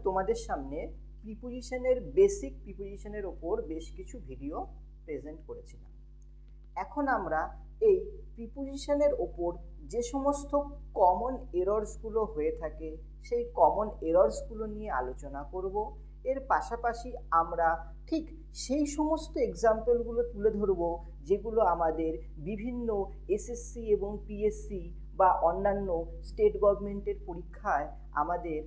তোমাদের সামনে প্রিপোজিশনের বেসিক প্রিপোজিশনের ওপর বেশ কিছু ভিডিও প্রেজেন্ট করেছিলাম। এখন আমরা এই প্রিপোজিশনের ওপর যে সমস্ত কমন এরর্সগুলো হয়ে থাকে সেই কমন এরর্সগুলো নিয়ে আলোচনা করব। এর পাশাপাশি আমরা ঠিক সেই সমস্ত এক্সাম্পলগুলো তুলে ধরব যেগুলো আমাদের বিভিন্ন এসএসসি এবং পিএসসি বা অন্যান্য স্টেট গভর্নমেন্টের পরীক্ষায় আমাদের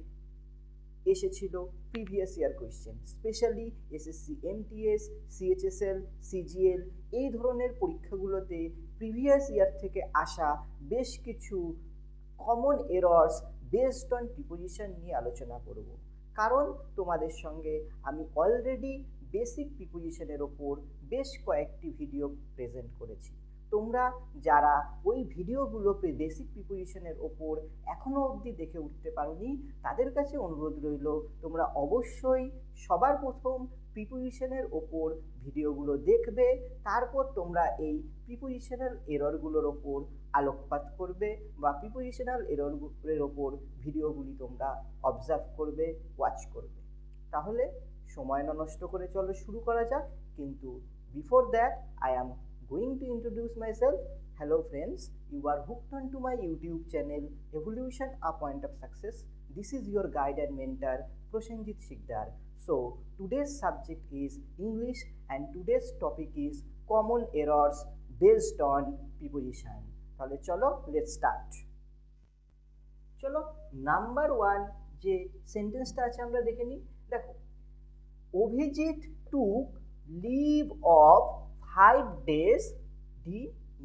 এসেছিল previous year question, specially SSC MTS, CHSL, CGL এই ধরনের পরীক্ষাগুলোতে প্রিভিয়াস ইয়ার থেকে আসা বেশ কিছু common errors based on preposition নিয়ে আলোচনা করব। কারণ তোমাদের সঙ্গে আমি অলরেডি বেসিক প্রিপোজিশনের ওপর বেশ কয়েকটি ভিডিও প্রেজেন্ট করেছি। তোমরা যারা ওই ভিডিওগুলোকে বেসিক প্রিপোজিশনের ওপর এখনও অবধি দেখে উঠতে পারোনি তাদের কাছে অনুরোধ রইল তোমরা অবশ্যই সবার প্রথম প্রিপোজিশনের ওপর ভিডিওগুলো দেখবে, তারপর তোমরা এই প্রিপোজিশনাল এররগুলোর ওপর আলোকপাত করবে বা প্রিপোজিশনাল এররের ওপর ভিডিওগুলি তোমরা অবজার্ভ করবে, ওয়াচ করবে। তাহলে সময় না নষ্ট করে চলো শুরু করা যাক। কিন্তু before that I am going to introduce myself. Hello friends, you are hooked onto my YouTube channel Evolution A Point of Success. This is your guide and mentor Prosenjit Sikdar. So today's subject is English and today's topic is common errors based on preposition. তাহলে চলো let's start. চলো number 1 যে সেন্টেন্সটা আছে আমরা দেখে নিই। দেখো, Abhijit took leave of 5 days the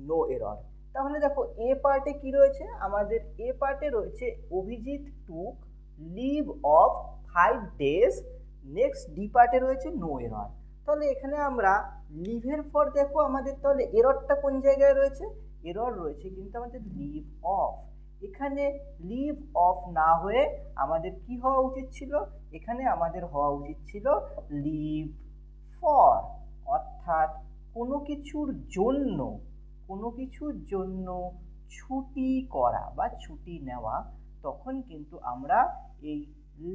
no error. তাহলে দেখো এ পার্টে কি রয়েছে, আমাদের এ পার্টে রয়েছে Abhijit took leave of 5 days, next D পার্টে রয়েছে নো এরর। তাহলে এখানে আমরা লিভের পর দেখো আমাদের তাহলে এররটা কোন জায়গায় রয়েছে, এরর রয়েছে কিন্তু আমাদের লিভ অফ। এখানে লিভ অফ না হয়ে আমাদের কি হওয়া উচিত ছিল, এখানে আমাদের হওয়া উচিত ছিল লিভ ফর, অর্থাৎ কোনো কিছুর জন্য ছুটি করা বা ছুটি নেওয়া, তখন কিন্তু আমরা এই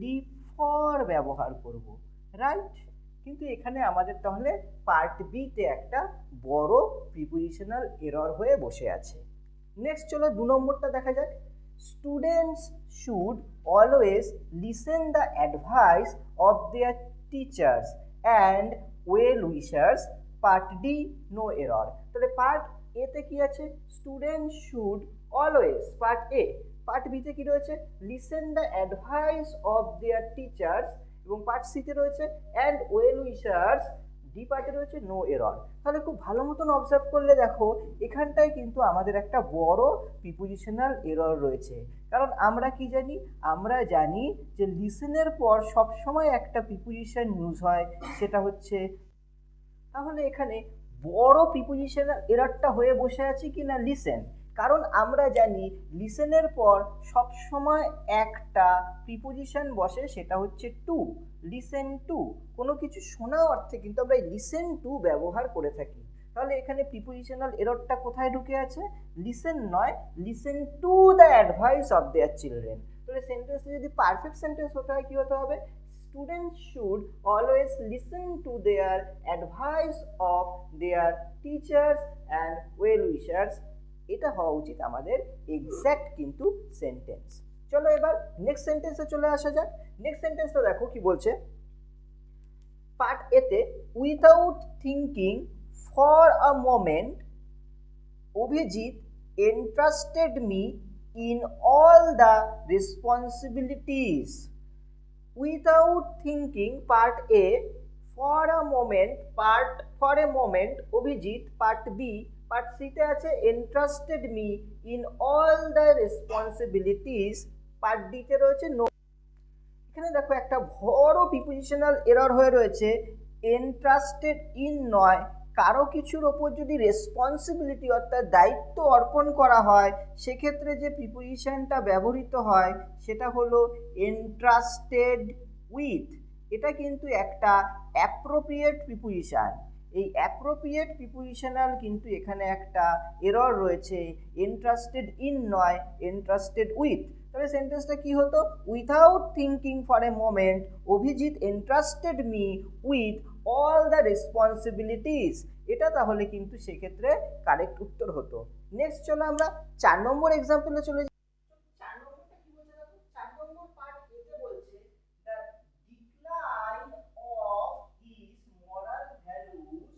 লিভ ফর ব্যবহার করব, রাইট। কিন্তু এখানে আমাদের তাহলে পার্ট বিতে একটা বড় প্রিপোজিশনাল এরর হয়ে বসে আছে। নেক্সট চলো 2 নম্বরটা দেখা যাক। Students should always listen the advice of their teachers and well wishers, part D no error. তাহলে পার্ট এতে কি আছে, student should always, part A. Part বিতে কি রয়েছে, listen the advice of their teachers, এবং পার্ট সিতে রয়েছে অ্যান্ড ওয়েল উইশার্স, ডি পার্টে রয়েছে নো এরর। তাহলে খুব ভালো মতন অবজার্ভ করলে দেখো এখানটায় কিন্তু আমাদের একটা বড় প্রিপোজিশনাল এরর রয়েছে। কারণ আমরা কি জানি, আমরা জানি যে লিসেনের পর সবসময় একটা প্রিপোজিশন ইউজ হয়, সেটা হচ্ছে, তাহলে এখানে বড় প্রিপোজিশনাল এররটা হয়ে বসে আছে কি না লিসেন। কারণ আমরা জানি লিসেনের পর সবসময় একটা প্রিপোজিশন বসে, সেটা হচ্ছে টু, লিসেন টু। কোনো কিছু শোনা অর্থে কিন্তু আমরা লিসেন টু ব্যবহার করে থাকি। তাহলে এখানে প্রিপোজিশনাল এররটা কোথায় ঢুকে আছে, লিসেন নয়, listen to the advice of their children. তাহলে সেন্টেন্সটা যদি পারফেক্ট সেন্টেন্স হতে হয় কি হতে হবে, students should always listen to their advice of their teachers and well wishers, এটা হওয়া উচিত আমাদের এক্স্যাক্ট কিন্তু সেন্টেন্স। চলো এবার নেক্সট সেন্টেন্সে চলে আসা যাক। নেক্সট সেন্টেন্সটা দেখো কি বলছে, পার্ট এতে without thinking for a moment Abhijit entrusted me in all the responsibilities. Without thinking, part A, for a moment, Abhijit, part B, part সিতে আছে entrusted me in all the responsibilities, part ডিতে রয়েছে নো। এখানে দেখো একটা বড় প্রিপোজিশনাল এরর হয়ে রয়েছে, entrusted in নয়, কারো কিছুর ওপর যদি রেসপন্সিবিলিটি অর্থাৎ দায়িত্ব অর্পণ করা হয় সেক্ষেত্রে যে প্রিপোজিশনটা ব্যবহৃত হয় সেটা হলো এন্ট্রাস্টেড উইথ। এটা কিন্তু একটা অ্যাপ্রোপ্রিয়েট প্রিপোজিশন। এই অ্যাপ্রোপ্রিয়েট প্রিপোজিশনাল কিন্তু এখানে একটা এরর রয়েছে, এন্ট্রাস্টেড ইন নয়, এন্ট্রাস্টেড উইথ। তাহলে সেন্টেন্সটা কি হতো, without thinking for a moment Abhijit entrusted me with all the responsibilities. এটা তাহলে কিন্তু সেক্ষেত্রে কারেক্ট উত্তর হতো। নেক্সট চলো আমরা 4 নম্বর এক্সাম্পলে চলে যাই। 4 নম্বরটা কি বলছে দেখো, 4 নম্বর পার্ট এতে বলছে the decline of his moral values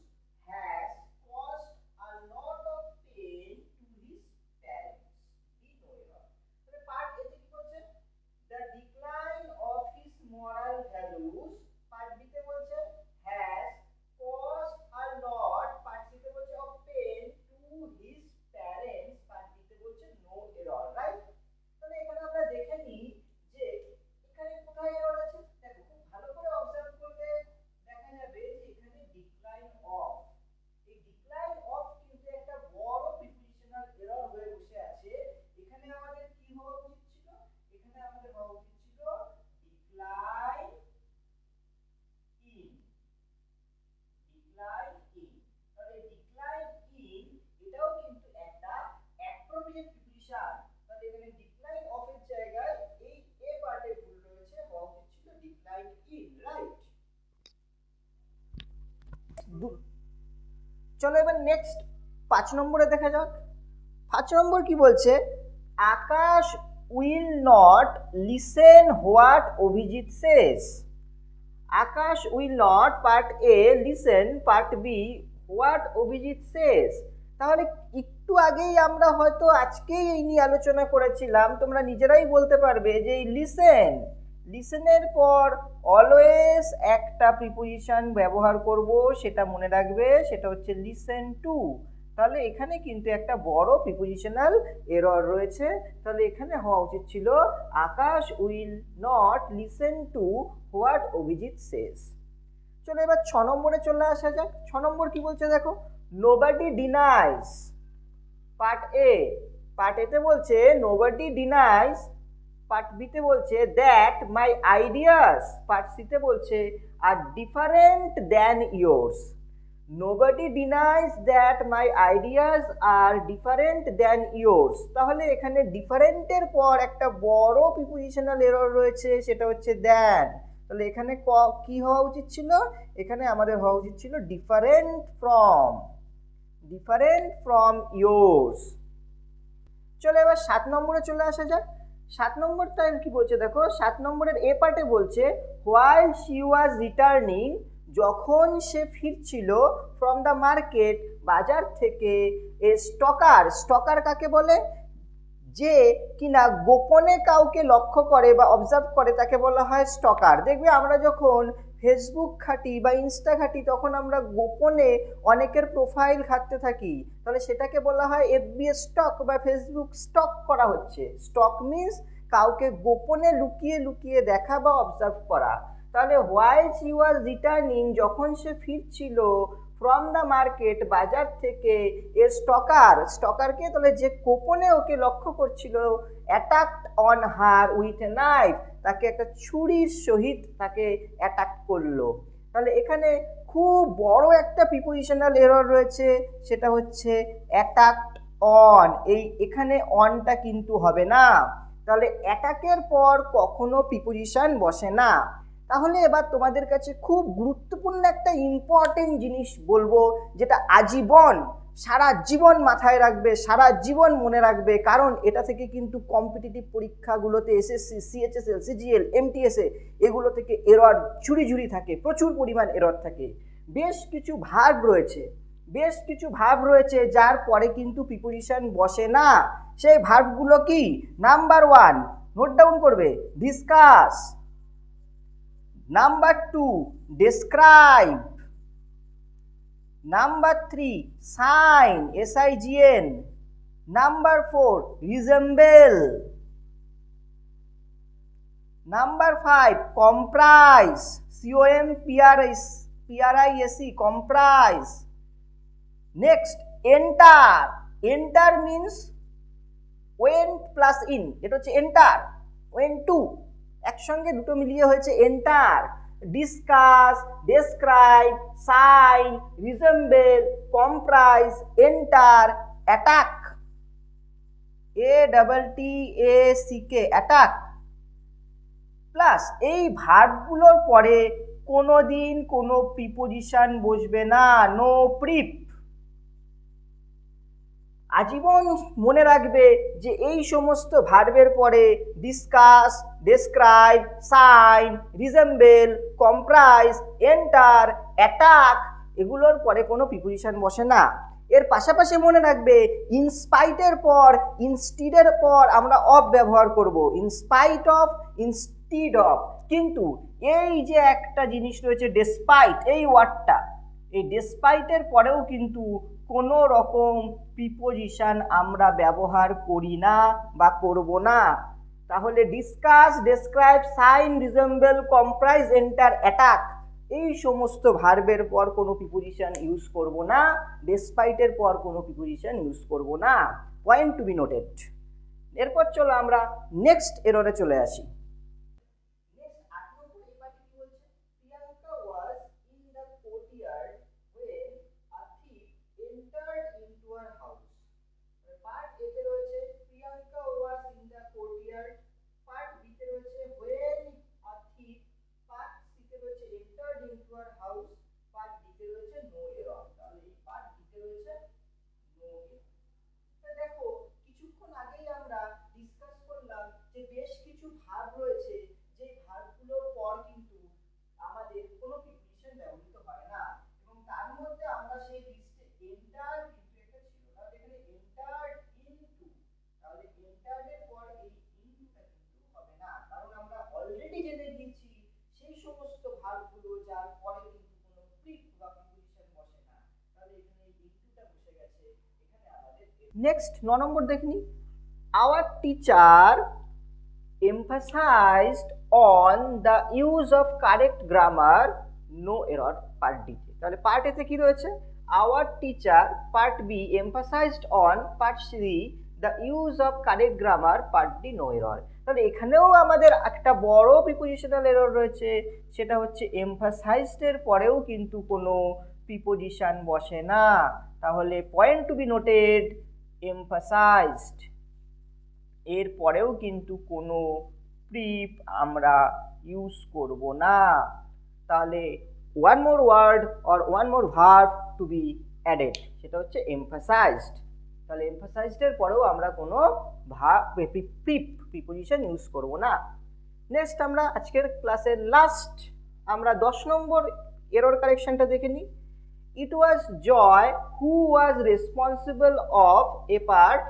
has caused a lot of pain to his parents. তাহলে পার্ট এতে কি বলছে, the decline of his moral values, part B তে বলছে has caused a lot, part C তে বলছে of pain to his parents, part D তে বলছে no error, রাইট। তাহলে এখানে আমরা দেখে নিই যে এখানে কোথায় এরর আছে। দেখো খুব ভালো করে অবজার্ভ করলে দেখা যাবে যে এখানে ডিক্লাইন অফ, এই ডিক্লাইন অফ কিন্তু একটা বড় প্রিপোজিশনাল এরর হয়ে বসে আছে। এখানে আমাদের কি হওয়া উচিত ছিল, এখানে আমাদের হওয়া উচিত ছিল ডিক্লাইন ইন, ডিক্লাইন ইন। তাহলে ডিক্লাইন ইন এটাও কিন্তু একটা অ্যাপ্রোপ্রিয়েট প্রিপোজিশন। তাহলে এখানে ডিক্লাইন অফ এর জায়গায় এই এ পার্টে ভুল রয়েছে, হওয়া উচিত ছিল ডিক্লাইন ইন, রাইট। চলো এবার নেক্সট 5 নম্বরে দেখা যাক। 5 নম্বর কি বলছে, Akash will not listen what Abhijit says. Akash will not, part A listen, part B what Abhijit says. তাহলে একটু আগেই আমরা হয়তো আজকেই এই নিয়ে আলোচনা করেছিলাম, তোমরা নিজেরাই বলতে পারবে যে এই লিসেন, লিসেনের পর অলওয়েজ একটা প্রিপোজিশন ব্যবহার করব, সেটা মনে রাখবে, সেটা হচ্ছে লিসেন টু। তাহলে এখানে কিন্তু একটা বড় প্রিপোজিশনাল এরর রয়েছে। তাহলে এখানে হওয়া উচিত ছিল Akash will not listen to what Abhijit says. চলো এবার 6 নম্বরে চলে আসা যাক। 6 নম্বর কি বলছে দেখো, nobody denies, part A, part এতে বলছে নোবডি ডিনাইজ, পার্ট বি তে বলছে that my ideas, part C তে বলছে are different than yours. Nobody denies that my ideas are different than yours. তাহলে এখানে ডিফারেন্টের পর একটা বড় প্রিপোজিশনাল এরর রয়েছে, সেটা হচ্ছে দ্যান। তাহলে এখানে কি হওয়া উচিত ছিল, এখানে আমাদের হওয়া উচিত ছিল different from, different from yours. চলো এবার 7 নম্বরে চলে আসা যাক। 7 নম্বরটা কি বলছে দেখো, 7 নম্বরের এ পার্টে বলছে হোয়াইল শি ওয়াজ রিটার্নিং, যখন সে ফিরছিল, ফ্রম দ্য মার্কেট, বাজার থেকে, এ স্টকার, স্টকার কাকে বলে, যে কিনা গোপনে কাউকে লক্ষ্য করে বা অবজার্ভ করে তাকে বলা হয় স্টকার। দেখবে আমরা যখন ফেসবুক ঘাঁটি বা ইনস্টা ঘাঁটি তখন আমরা গোপনে অনেকের প্রোফাইল ঘাঁটতে থাকি, তাহলে সেটাকে বলা হয় এফবি স্টক বা ফেসবুক স্টক করা হচ্ছে। স্টক মিন্স কাউকে গোপনে লুকিয়ে লুকিয়ে দেখা বা অবজার্ভ করা। তাহলে হোয়াইল শি ওয়াজ রিটার্নিং, যখন সে ফিরছিল, ফ্রম দ্য মার্কেট, বাজার থেকে, এ স্টকার, স্টকারকে তাহলে যে গোপনে ওকে লক্ষ্য করছিল, attacked on her with a knife, তাকে একটা ছুরির সহিত তাকে অ্যাটাক করলো। তাহলে এখানে খুব বড় একটা প্রিপোজিশনাল এরর রয়েছে, সেটা হচ্ছে অ্যাটাকড অন। এখানে অনটা কিন্তু হবে না, তাহলে অ্যাটাকের পর কখনো প্রিপোজিশন বসে না। তাহলে এবার তোমাদের কাছে খুব গুরুত্বপূর্ণ একটা ইম্পর্টেন্ট জিনিস বলবো, যেটা আজীবন, সারা জীবন মাথায় রাখবে, সারা জীবন মনে রাখবে, কারণ এটা থেকে কিন্তু কম্পিটিটিভ পরীক্ষাগুলোতে এসএসসি, সিএইচএসএল, সিজিএল, এমটিএসএ এগুলো থেকে এরর ঝুড়ি ঝুড়ি থাকে, প্রচুর পরিমাণ এরর থাকে। বেশ কিছু ভার্ব রয়েছে, বেশ কিছু ভার্ব রয়েছে যার পরে কিন্তু প্রিপোজিশন বসে না। সেই ভার্বগুলো কি, নাম্বার 1 নোট ডাউন করবে, discuss. Number 2, describe. Number 3, sign, S-I-G-N. Number 4, resemble. Number 5, comprise, C-O-M-P-R-I-S-E, comprise. Next, enter. Enter means went plus in, এটা হচ্ছে enter, went to, একসঙ্গে দুটো মিলিয়ে হয়েছে enter. Discuss, describe, sign, resemble, comprise, enter, attack. ATTACK attack plus এই ভার্বগুলোর পরে কোনোদিন কোনো প্রিপোজিশন বসবে না, নো প্রিপ। আজীবন মনে রাখবে যে এই সমস্ত ভার্বের পরে discuss, describe, sign, resemble, comprise, enter, attack এগুলোর পরে কোনো প্রিপোজিশন বসে না। এর পাশাপাশি মনে রাখবে ইনস্পাইটের পর, ইনস্টিডের পর আমরা অফ ব্যবহার করব, ইনস্পাইট অফ, ইনস্টিড অফ। কিন্তু এই যে একটা জিনিস রয়েছে ডেসপাইট, এই ওয়ার্ডটা, এই ডেসপাইটের পরেও কিন্তু কোনো রকম প্রিপোজিশন আমরা ব্যবহার করি না বা করব না। তাহলে discuss, describe, sign, resemble, comprise, enter, attack এই সমস্ত ভার্বের পর কোনো প্রিপোজিশন ইউজ করব না, ডেসপাইটের পর কোনো প্রিপোজিশন ইউজ করব না। Point to be noted. এরপর চলো আমরা নেক্সট এররে চলে আসি। বেশ কিছু ভার্ব রয়েছে যে ভার্বগুলোর পর কিন্তু আমাদের কোনো প্রিপোজিশন ব্যবহৃত হয় না, এবং তার মধ্যে আমরা সেই লিস্টে এন্টার কিন্তু একটা ছিল, তাহলে এখানে এন্টার্ড ইনটু, তাহলে এন্টার্ডের পর এই ইনটুটা কিন্তু হবে না, কারণ আমরা অলরেডি জেনে গিয়েছি সেই সমস্ত ভার্বগুলো যার পরে কিন্তু কোনো প্রিপ বা প্রিপোজিশন বসে না, তাহলে এখানে এই ইনটুটা বসে গেছে, এখানে আমাদের। নেক্সট 9 নম্বর দেখনি, our teacher emphasized on the use of correct grammar, no error, part D। তাহলে পার্ট এতে কি রয়েছে, our teacher, part B emphasized on, part C the use of correct grammar, part D no error। তাহলে এখানেও আমাদের একটা বড় prepositional error রয়েছে, সেটা হচ্ছে emphasized এর পরেও কিন্তু কোনো প্রিপোজিশন বসে না। তাহলে point to be noted, emphasized এর পরেও কিন্তু কোনো প্রিপ আমরা ইউজ করব না। তাহলে one more word or one more verb to be added, সেটা হচ্ছে এমফাসাইজড। তাহলে এমফাসাইজডের পরেও আমরা কোনো প্রিপোজিশন ইউজ করব না। নেক্সট আমরা আজকের ক্লাসের লাস্ট আমরা 10 নম্বর এরর কারেকশনটা দেখে নিই। It was Joy who was responsible of a part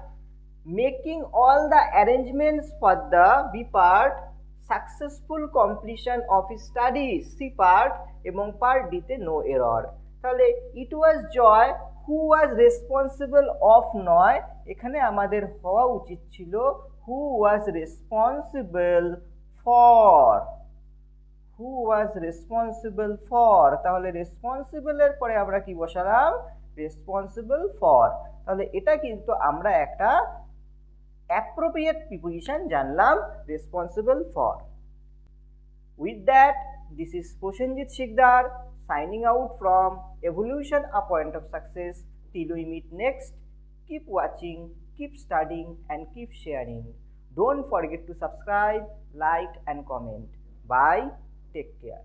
making all the arrangements for the B part successful completion of his studies, C part এবং part D তে no error। তাহলে it was Joy who was responsible of নয়, এখানে আমাদের হওয়া উচিত ছিল who was responsible for, who was responsible for। তাহলে রেসপন্সিবল এর পরে আমরা কি বসালাম, responsible for। তাহলে এটা কিন্তু আমরা একটা appropriate preposition জানলাম, responsible for। With that, this is Prosenjit Sikdar signing out from Evolution, a Point of Success. Till we meet next, keep watching, keep studying and keep sharing. Don't forget to subscribe, like and comment. Bye, take care.